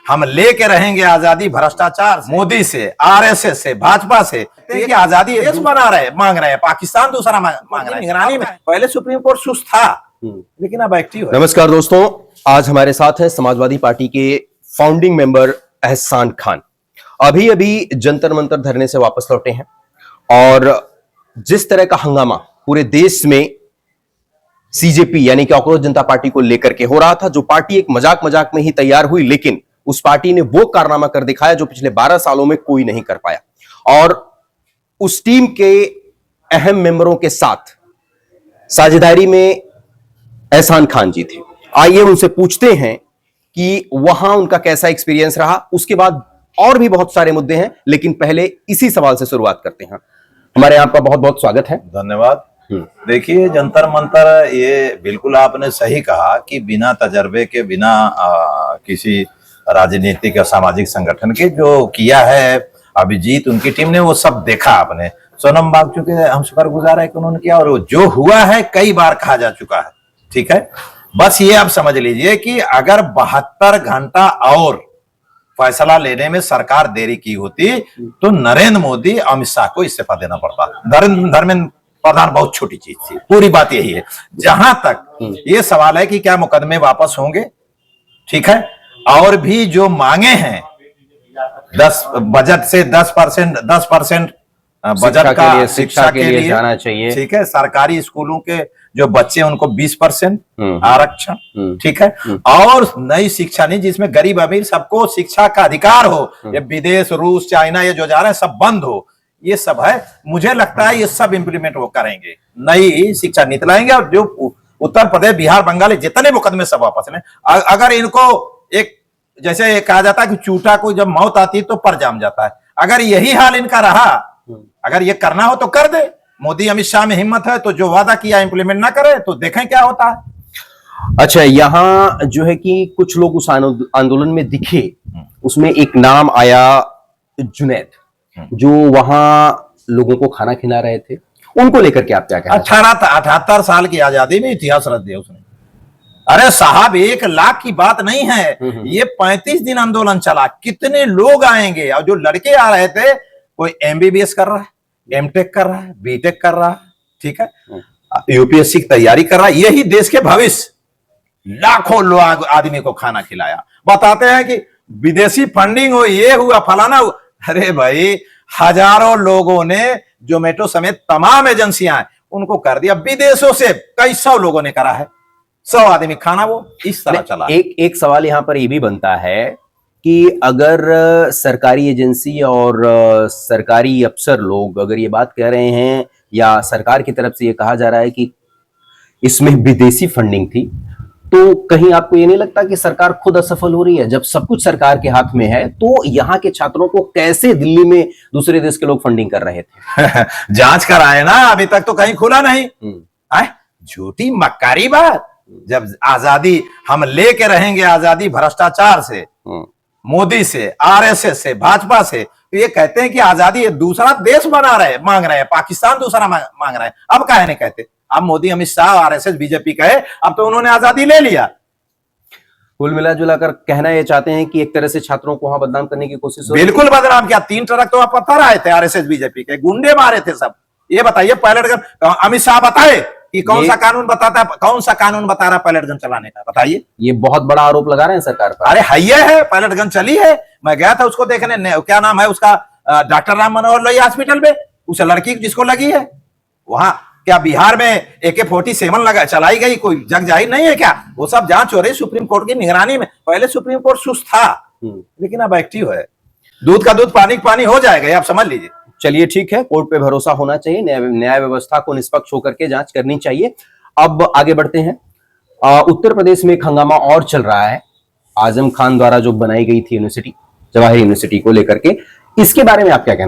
हम लेके रहेंगे आजादी भ्रष्टाचार से, मोदी से, आरएसएस से, भाजपा से। देखिए आजादी देश बना रहे, मांग रहे हैं, पाकिस्तान दूसरा मांग रहे हैं। निगरानी में पहले सुप्रीम कोर्ट सुस्त था, लेकिन अब एक्टिव है। नमस्कार दोस्तों, आज हमारे साथ है समाजवादी पार्टी के फाउंडिंग मेंबर एहसान खान। अभी अभी जंतर मंतर धरने से वापस लौटे हैं और जिस तरह का हंगामा पूरे देश में सीजेपी यानी कि कांग्रेस जनता पार्टी को लेकर के हो रहा था, जो पार्टी एक मजाक मजाक में ही तैयार हुई, लेकिन उस पार्टी ने वो कारनामा कर दिखाया जो पिछले 12 सालों में कोई नहीं कर पाया। और उस टीम के अहम मेंबरों के साथ साझेदारी में एहसान खान जी थे। आइए उनसे पूछते हैं कि वहां उनका कैसा एक्सपीरियंस रहा। उसके बाद और भी बहुत सारे मुद्दे हैं, लेकिन पहले इसी सवाल से शुरुआत करते हैं। हमारे यहाँ आपका बहुत बहुत स्वागत है। धन्यवाद। देखिए, जंतर मंतर, ये बिल्कुल आपने सही कहा कि बिना तजर्बे के, बिना किसी राजनीतिक या सामाजिक संगठन के जो किया है अभिजीत, उनकी टीम ने वो सब देखा। आपने सोनम बागचू के हम शुक्रगुजार है कि उन्होंने किया, और जो हुआ है कई बार कहा जा चुका है। ठीक है, बस ये आप समझ लीजिए कि अगर 72 घंटा और फैसला लेने में सरकार देरी की होती तो नरेंद्र मोदी, अमित शाह को इस्तीफा देना पड़ता। धर्मेंद्र प्रधान बहुत छोटी चीज थी। पूरी बात यही है। जहां तक ये सवाल है कि क्या मुकदमे वापस होंगे, ठीक है, और भी जो मांगे हैं 10 बजट से 10% बजट का शिक्षा के लिए जाना चाहिए, ठीक है, सरकारी स्कूलों के जो बच्चे उनको 20% आरक्षण, ठीक है, और नई शिक्षा नीति जिसमें गरीब अमीर सबको शिक्षा का अधिकार हो। ये विदेश, रूस, चाइना ये जो जा रहे हैं सब बंद हो, ये सब है। मुझे लगता है ये सब इंप्लीमेंट वो करेंगे, नई शिक्षा नीति लाएंगे। और जो उत्तर प्रदेश, बिहार, बंगाल जितने मुकदमे सब वापस लें। अगर इनको एक, जैसे कहा जाता है कि चूटा को जब मौत आती है तो पर जाम जाता है, अगर यही हाल इनका रहा, अगर ये करना हो तो कर दे। मोदी अमित शाह में हिम्मत है तो जो वादा किया इंप्लीमेंट ना करे तो देखें क्या होता है। अच्छा, यहाँ जो है कि कुछ लोग उस आंदोलन में दिखे, उसमें एक नाम आया जुनैद, जो वहां लोगों को खाना खिला रहे थे। उनको लेकर के आप क्या कहना? 78 साल की आजादी में इतिहास रच दिया उसने। अरे साहब, 1 लाख की बात नहीं है, ये 35 दिन आंदोलन चला। कितने लोग आएंगे? और जो लड़के आ रहे थे, कोई एमबीबीएस कर रहा है, एमटेक कर रहा है, बीटेक कर रहा है, ठीक है, यूपीएससी की तैयारी कर रहा है। यही देश के भविष्य। लाखों लोग आदमी को खाना खिलाया। बताते हैं कि विदेशी फंडिंग हो, ये हुआ, फलाना हुआ। अरे भाई, हजारों लोगों ने, जोमेटो समेत तमाम एजेंसियां उनको कर दिया। विदेशों से कई 100 लोगों ने करा है, 100 आदमी खाना वो इस तरह चला। एक सवाल यहां पर यह भी बनता है कि अगर सरकारी एजेंसी और सरकारी अफसर लोग अगर ये बात कह रहे हैं, या सरकार की तरफ से ये कहा जा रहा है कि इसमें विदेशी फंडिंग थी, तो कहीं आपको ये नहीं लगता कि सरकार खुद असफल हो रही है? जब सब कुछ सरकार के हाथ में है, तो यहाँ के छात्रों को कैसे दिल्ली में दूसरे देश के लोग फंडिंग कर रहे थे? जांच कराए ना, अभी तक तो कहीं खुला नहीं। झूठी मक्कारी बात। जब आजादी हम लेके रहेंगे, आजादी भ्रष्टाचार से, मोदी से, आरएसएस से, भाजपा से, तो ये कहते हैं कि आजादी ये दूसरा देश बना रहे, मांग रहे हैं, पाकिस्तान दूसरा मांग रहे हैं। अब काहे नहीं कहते? अब मोदी, अमित शाह, आरएसएस, बीजेपी कहे, अब तो उन्होंने आजादी ले लिया। कुल मिला जुलाकर कहना ये चाहते हैं कि एक तरह से छात्रों को वहां बदनाम करने की कोशिश हो। बिल्कुल बदनाम किया। 3 ट्रक तो पत्थर आए थे, आरएसएस बीजेपी के गुंडे मारे थे सब। ये बताइए, पायलट गन, अमित शाह बताए कि कौन सा कानून बताता, कौन सा कानून बता रहा पायलट गन चलाने का? बताइए। ये बहुत बड़ा आरोप लगा रहे हैं सरकार पर। अरे है, पायलट गन चली है। मैं गया था उसको देखने, क्या नाम है उसका, डॉक्टर राम मनोहर लोहिया हॉस्पिटल में, उस लड़की जिसको लगी है वहां। क्या बिहार में AK-47 लगा चलाई गई? कोई जग जाहिर नहीं है क्या? वो सब जांच हो रही सुप्रीम कोर्ट की निगरानी में। पहले सुप्रीम कोर्ट सुस्त था, लेकिन अब एक्टिव है। दूध का दूध, पानी का पानी हो जाएगा, आप समझ लीजिए। चलिए ठीक है, कोर्ट पे भरोसा होना चाहिए, न्याय व्यवस्था को निष्पक्ष होकर के जांच करनी चाहिए। अब आगे बढ़ते हैं। उत्तर प्रदेश में एक हंगामा और चल रहा है, आजम खान द्वारा जो बनाई गई थी यूनिवर्सिटी, जवाहर यूनिवर्सिटी को लेकर के। इसके बारे में आप क्या कहना?